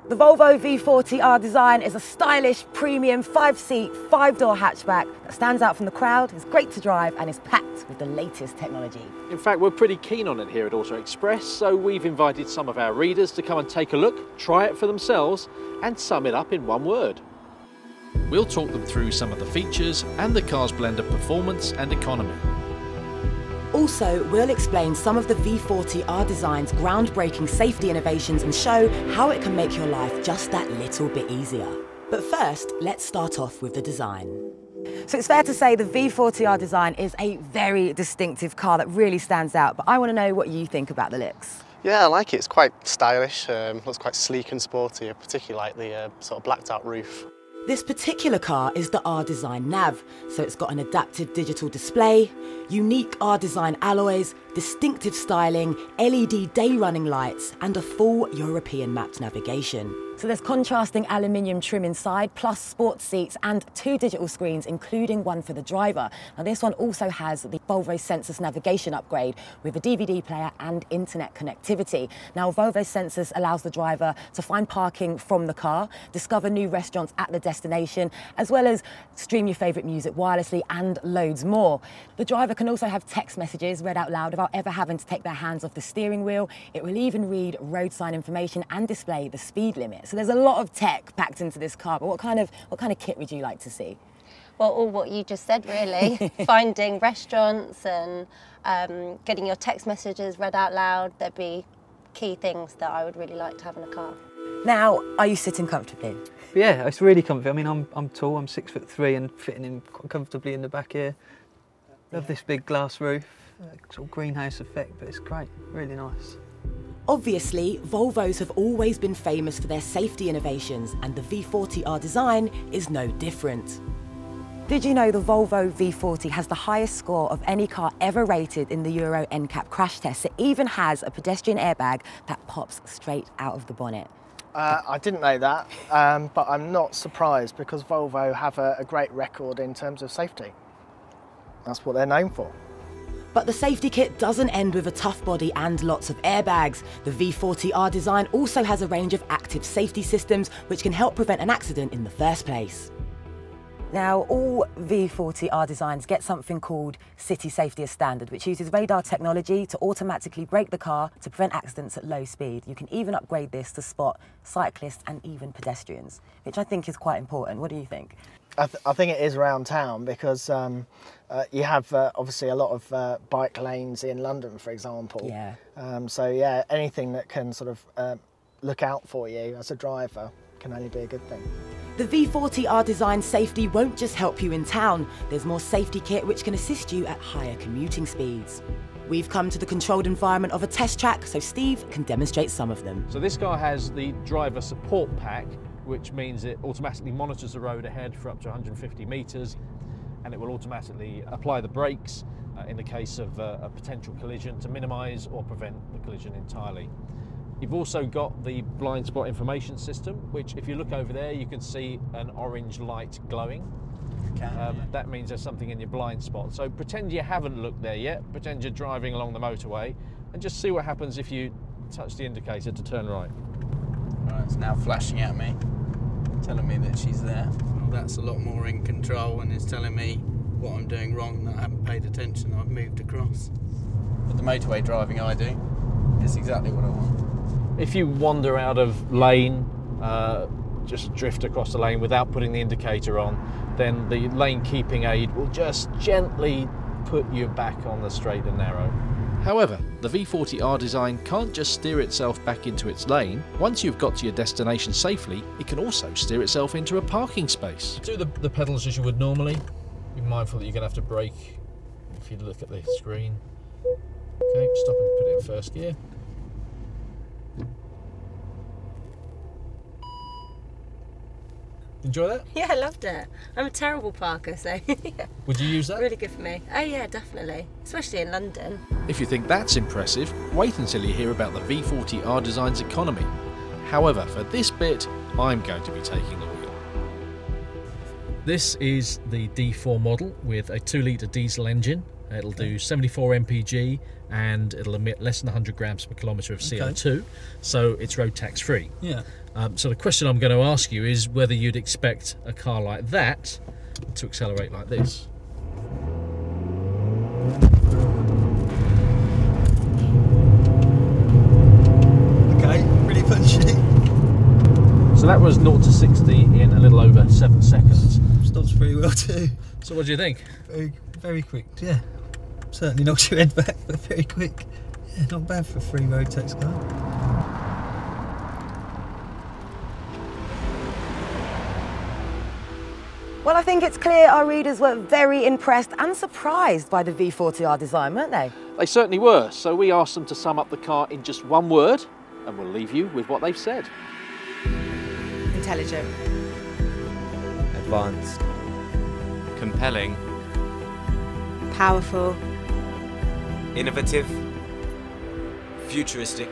The Volvo V40 R Design is a stylish, premium, 5-seat, 5-door hatchback that stands out from the crowd, is great to drive and is packed with the latest technology. In fact, we're pretty keen on it here at Auto Express, so we've invited some of our readers to come and take a look, try it for themselves and sum it up in one word. We'll talk them through some of the features and the car's blend of performance and economy. Also, we'll explain some of the V40 R Design's groundbreaking safety innovations and show how it can make your life just that little bit easier. But first, let's start off with the design. So it's fair to say the V40 R Design is a very distinctive car that really stands out, but I want to know what you think about the looks. Yeah, I like it. It's quite stylish, looks quite sleek and sporty. I particularly like the sort of blacked out roof. This particular car is the R Design Nav, so it's got an adaptive digital display, unique R Design alloys, distinctive styling, LED day running lights and a full European mapped navigation. So there's contrasting aluminium trim inside, plus sports seats and 2 digital screens, including one for the driver. Now this one also has the Volvo Sensus navigation upgrade with a DVD player and internet connectivity. Now Volvo Sensus allows the driver to find parking from the car, discover new restaurants at the destination, as well as stream your favourite music wirelessly and loads more. The driver can also have text messages read out loud without ever having to take their hands off the steering wheel. It will even read road sign information and display the speed limit. So there's a lot of tech packed into this car, but what kind of kit would you like to see? Well, all what you just said, really. Finding restaurants and getting your text messages read out loud. There'd be key things that I would really like to have in a car. Now, are you sitting comfortably? Yeah, it's really comfy. I mean, I'm tall, I'm 6'3" and fitting in quite comfortably in the back here. Love this big glass roof, sort of greenhouse effect, but it's great, really nice. Obviously, Volvos have always been famous for their safety innovations, and the V40 R Design is no different. Did you know the Volvo V40 has the highest score of any car ever rated in the Euro NCAP crash test? It even has a pedestrian airbag that pops straight out of the bonnet. I didn't know that, but I'm not surprised because Volvo have a great record in terms of safety. That's what they're known for. But the safety kit doesn't end with a tough body and lots of airbags. The V40 R Design also has a range of active safety systems which can help prevent an accident in the first place. Now, all V40 R Designs get something called City Safety as Standard, which uses radar technology to automatically brake the car to prevent accidents at low speed. You can even upgrade this to spot cyclists and even pedestrians, which I think is quite important. What do you think? I think it is around town because you have obviously a lot of bike lanes in London, for example. Yeah. So yeah, anything that can sort of look out for you as a driver can only be a good thing. The V40 R Design safety won't just help you in town. There's more safety kit which can assist you at higher commuting speeds. We've come to the controlled environment of a test track, so Steve can demonstrate some of them. So this car has the driver support pack, which means it automatically monitors the road ahead for up to 150 metres, and it will automatically apply the brakes in the case of a potential collision to minimise or prevent the collision entirely. You've also got the blind spot information system, which if you look over there you can see an orange light glowing. That means there's something in your blind spot. So pretend you haven't looked there yet, pretend you're driving along the motorway and just see what happens if you touch the indicator to turn right. Right, it's now flashing at me, telling me that she's there. Well, that's a lot more in control and it's telling me what I'm doing wrong, that I haven't paid attention, I've moved across. But the motorway driving I do, it's exactly what I want. If you wander out of lane, just drift across the lane without putting the indicator on, then the lane keeping aid will just gently put you back on the straight and narrow. However, the V40 R Design can't just steer itself back into its lane. Once you've got to your destination safely, it can also steer itself into a parking space. Do the pedals as you would normally. Be mindful that you're going to have to brake if you look at the screen. Okay, stop and put it in first gear. Enjoy that? Yeah, I loved it. I'm a terrible parker, so yeah. Would you use that? Really good for me. Oh yeah, definitely. Especially in London. If you think that's impressive, wait until you hear about the V40 R Design's economy. However, for this bit, I'm going to be taking the wheel. This is the D4 model with a 2-litre diesel engine. It'll do 74 mpg and it'll emit less than 100 grams per kilometre of CO2, so it's road tax free. Yeah. So the question I'm going to ask you is whether you'd expect a car like that to accelerate like this. Okay, pretty punchy. So that was 0 to 60 in a little over 7 seconds. Stops pretty well too. So what do you think? Very, very quick, yeah. Certainly knocks your head back, but very quick. Yeah, not bad for a free road tax car. Well, I think it's clear our readers were very impressed and surprised by the V40R design, weren't they? They certainly were, so we asked them to sum up the car in just one word, and we'll leave you with what they've said. Intelligent. Advanced. Compelling. Powerful. Innovative. Futuristic.